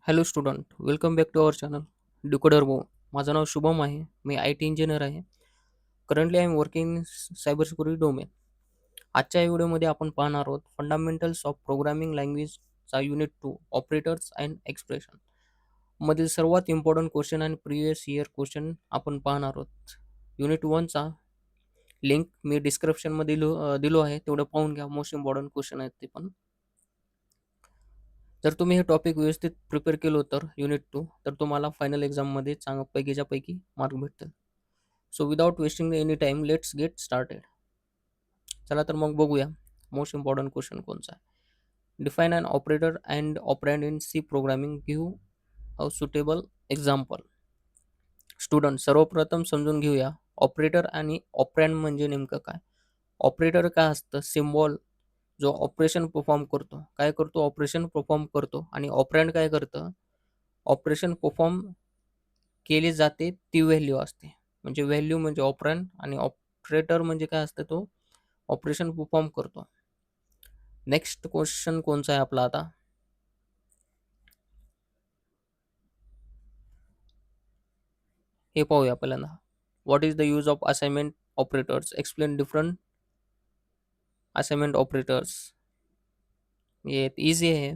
Hello student, welcome back to our channel decoder go. माझं नाव शुभम आहे. मी आय टी इंजिनियर आहे. Currently I am working in cyber security domain. आजच्या या व्हिडिओमध्ये आपण पाहणार आहोत फंडामेंटल्स ऑफ प्रोग्रामिंग लँग्वेजचा युनिट 2 ऑपरेटर्स अँड एक्सप्रेशन मधील सर्वात इम्पॉर्टंट क्वेश्चन आणि प्रिव्हियस इयर क्वेश्चन आपण पाहणार आहोत. युनिट 1चा लिंक मी डिस्क्रिप्शनमध्ये दिलो आहे, तेवढं पाहून घ्या. मोस्ट इम्पॉर्टंट क्वेश्चन आहेत ते पण. जर तुम्ही हे टॉपिक व्यवस्थित प्रिपेअर केलं तर युनिट 2, तर तुम्हाला फायनल एक्झाममध्ये पैकीच्या पैकी मार्क भेटतील. So without wasting any time let's get started. चला तर मग बघूया मोस्ट इम्पॉर्टंट क्वेश्चन कोणचा आहे. Define an operator and operand in C programming, give a suitable example. Student, सर्वप्रथम समजून घेऊया ऑपरेटर आणि ऑपरँड म्हणजे नेमकं काय. ऑपरेटर काय असतं? सिम्बॉल जो ऑपरेशन परफॉर्म करतो. काय करतो? ऑपरेशन परफॉर्म करतो. आणि ऑपरँड काय करतं? ऑपरेशन परफॉर्म केली जाते ती व्हॅल्यू असते. म्हणजे व्हॅल्यू म्हणजे ऑपरँड, आणि ऑपरेटर म्हणजे काय असतं? तो ऑपरेशन परफॉर्म करतो. नेक्स्ट क्वेश्चन कोणचा आहे आपला आता? हे पाहूया पहिल्यांदा. What is the use of assignment operators? Explain different assignment operators. हे इझी आहे.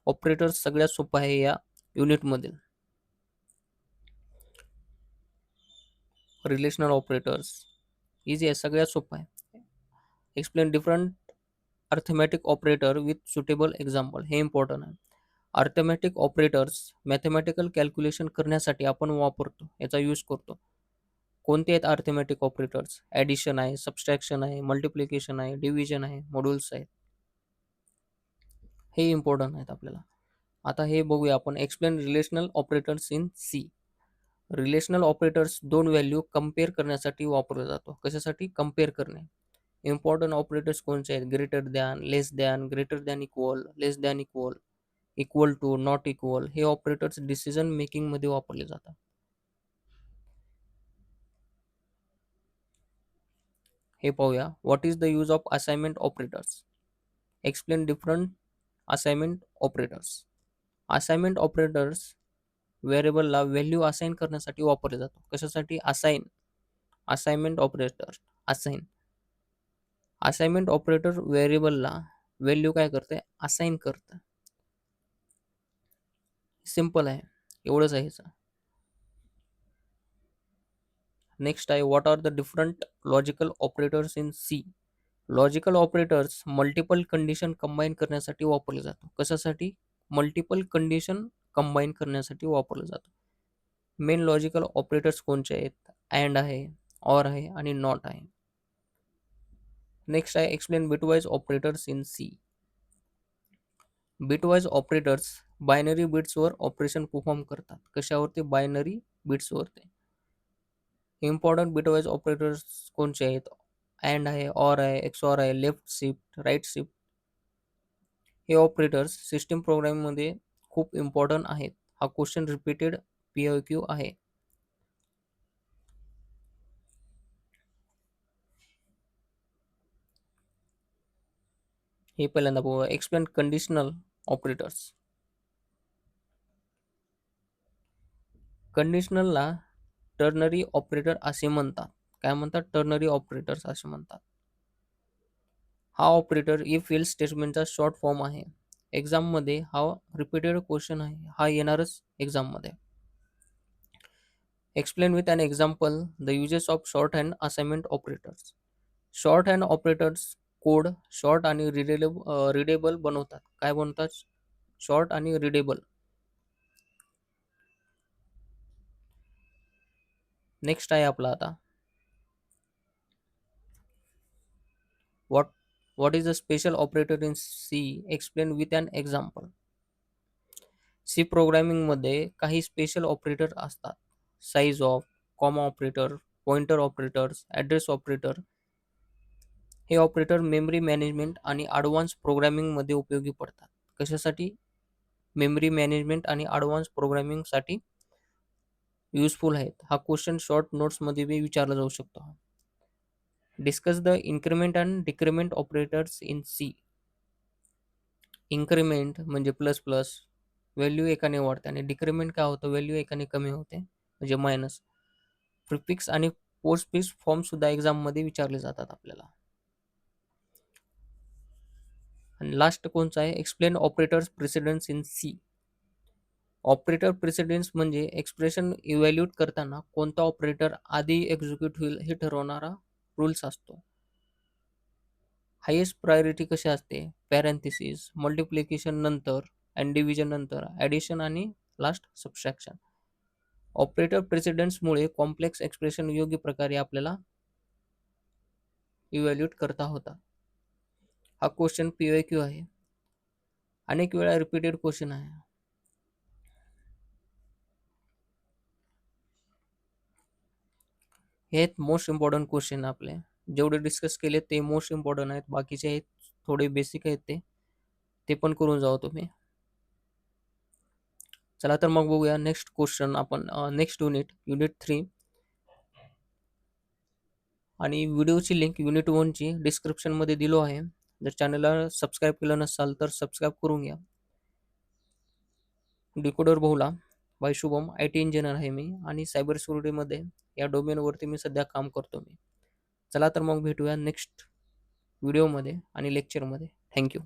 ऑपरेटर्स सगळ्यात सोपं आहे या युनिटमधील. रिलेशनल ऑपरेटर्स इझी आहे, सगळ्यात सोपं आहे. Explain different arithmetic operator with suitable example. हे इम्पॉर्टंट आहे. अर्थमॅटिक ऑपरेटर्स मॅथमॅटिकल कॅल्क्युलेशन करण्यासाठी आपण वापरतो, याचा यूज करतो. कोणते आहेत अर्थमॅटिक ऑपरेटर्स? ॲडिशन आहे, सबस्ट्रॅक्शन आहे, मल्टिप्लिकेशन आहे, डिव्हिजन आहे, मॉड्युल्स आहेत. हे इम्पॉर्टंट आहेत आपल्याला. आता हे बघूया आपण. Explain relational operators in C. Relational operators दोन व्हॅल्यू कम्पेअर करण्यासाठी वापरला जातो. कशासाठी? कम्पेअर करणे. इम्पॉर्टंट ऑपरेटर्स कोणते आहेत? Greater than, less than, greater than equal, less than equal, equal to, not equal. हे ऑपरेटर्स डिसिजन मेकिंग मध्ये वापरले जातात. हे पाहूया. What is the use of assignment operators? Explain different assignment operators. Assignment operators व्हेरिएबलला व्हॅल्यू असाइन करण्यासाठी वापरले जातो. कशासाठी? Assign. Assignment operator assign. Assignment operator व्हेरिएबलला व्हॅल्यू काय करते? असाइन करतं. सिंपल आहे, एवढंच आहे ह्याचं. नेक्स्ट आहे, what are the different logical operators in C. Logical operators multiple condition combine करण्यासाठी वापरले जातो. कशासाठी? मल्टिपल कंडिशन कंबाईन करण्यासाठी वापरलं जातं. मेन लॉजिकल ऑपरेटर्स कोणते आहेत? अँड आहे, ऑर आहे, आणि नॉट आहे. नेक्स्ट आहे, explain bitwise operators in C. Bitwise operators binary बिट्सवर ऑपरेशन परफॉर्म करतात. कशावरती? बायनरी बिट्सवरती. इम्पॉर्टंट बिटवाईज ऑपरेटर्स कोणते आहेत? अँड आहे, ऑर आहे, एक्सऑर आहे, लेफ्ट शिफ्ट, राईट शिफ्ट. हे ऑपरेटर्स सिस्टीम प्रोग्रामिंगमध्ये खूप इम्पॉर्टंट आहेत. हा क्वेश्चन रिपीटेड PIQ आहे. हे पहिल्यांदा बघूया. Explain conditional operators. कंडिशनलला टर्नरी ऑपरेटर असे म्हणतात. काय म्हणतात? टर्नरी ऑपरेटर्स असे म्हणतात. हा ऑपरेटर इफ एल्स स्टेटमेंटचा शॉर्ट फॉर्म आहे. एक्झाममध्ये हा रिपीटेड क्वेश्चन आहे, हा येणारच एक्झाममध्ये. Explain with an example the uses of shorthand assignment operators. Shorthand operators code short आणि रिडेबल बनवतात. काय बनवतात? शॉर्ट आणि रिडेबल. नेक्स्ट आहे आपला आता, what what is a special operator in C. Explain with an example. C प्रोग्रामिंगमध्ये काही स्पेशल ऑपरेटर असतात. Size of, comma operator, pointer operators, address operator. हे ऑपरेटर मेमरी मॅनेजमेंट आणि ॲडव्हान्स प्रोग्रामिंगमध्ये उपयोगी पडतात. कशासाठी? मेमरी मॅनेजमेंट आणि ॲडव्हान्स प्रोग्रामिंगसाठी युजफुल आहेत. हा क्वेश्चन शॉर्ट नोट्समध्ये बी विचारला जाऊ शकतो. Discuss the increment and decrement operators in C. Increment म्हणजे प्लस प्लस, व्हॅल्यू एकाने वाढते आणि डिक्रिमेंट काय होतं, व्हॅल्यू एकाने कमी होते म्हणजे मायनस. प्रिफिक्स आणि पोस्टफिक्स फॉर्म सुद्धा एक्झाममध्ये विचारले जातात आपल्याला. आणि लास्ट कोणचा आहे, explain operators precedence in C. Operator precedence म्हणजे एक्सप्रेशन इव्हॅल्युएट करताना कोणता ऑपरेटर आधी एक्झिक्यूट होईल हे ठरवणारा रूल्स असतो. हायेस्ट प्रायोरिटी कशी असते, पॅरेंथिसिस, मल्टिप्लिकेशन नंतर अँड डिव्हिजन नंतर, ॲडिशन आणि लास्ट सबट्रॅक्शन. ऑपरेटर प्रेसिडेन्समुळे कॉम्प्लेक्स एक्सप्रेशन योग्य प्रकारे आपल्याला इव्हॅल्युएट करता होता. हा क्वेश्चन PYQ आहे, अनेक वेळा रिपीटेड क्वेश्चन आहे. हे आहेत मोस्ट इम्पॉर्टंट क्वेश्चन आपले. जेवढे डिस्कस केले ते मोस्ट इम्पॉर्टंट आहेत, बाकीचे आहेत थोडे बेसिक आहेत, ते पण करून जाऊ तुम्ही. चला तर मग बघूया नेक्स्ट क्वेश्चन आपण, नेक्स्ट युनिट 3. आणि व्हिडिओची लिंक युनिट 1 ची डिस्क्रिप्शनमध्ये दिलो आहे. जर चॅनलला सबस्क्राईब केलं नसाल तर सबस्क्राईब करून घ्या. डिकोडर बहुला बाय शुभम, IT इंजिनियर आहे मी आणि सायबर सिक्युरिटीमध्ये या डोमेनवरती मी सध्या काम करतो मी. चला तर मग भेटूया नेक्स्ट व्हिडिओमध्ये आणि लेक्चरमध्ये. थँक्यू.